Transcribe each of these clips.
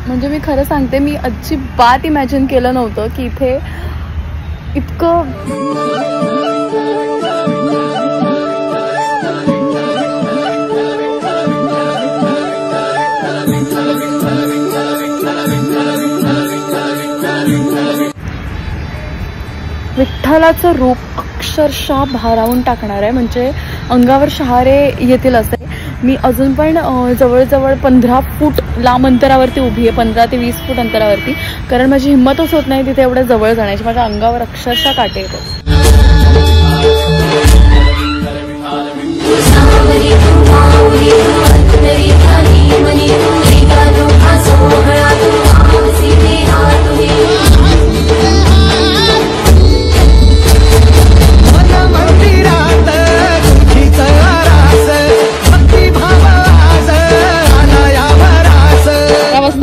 म्हणजे मी खरं सांगते, मी अजिबात इमॅजिन केलं नव्हतं की इथे इतकं विठ्ठलाचं रूप अक्षरशः भारावून टाकणार आहे. म्हणजे अंगावर शहारे येतील असे. मी अजून पण जवळजवळ 15 फूट लांब अंतरावरती उभी आहे, 15 ते 20 फूट अंतरावरती, कारण माझी हिंमतच होत नाही तिथे एवढ्या जवळ जाण्याची. माझ्या अंगावर अक्षरशः काटे येतात.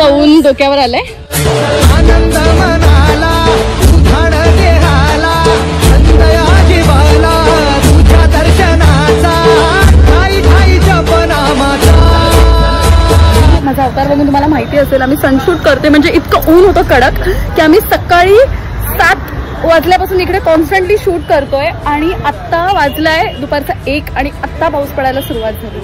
ऊन डोक्यावर आलंय. आनंद मनाला उधाण देहाला संदया जीवाला तुझ्या दर्शनाचा ठाई ठाई जपनामाचा. माझा अवतार बघून तुम्हाला माहिती असेल, आम्ही सनशूट करते. म्हणजे इतकं ऊन होतं कडक की आम्ही सकाळी 7 वाजल्यापासून इकडे कॉन्स्टंटली शूट करतोय आणि आत्ता वाजलाय दुपारचा 1 आणि आत्ता पाऊस पडायला सुरुवात झाली.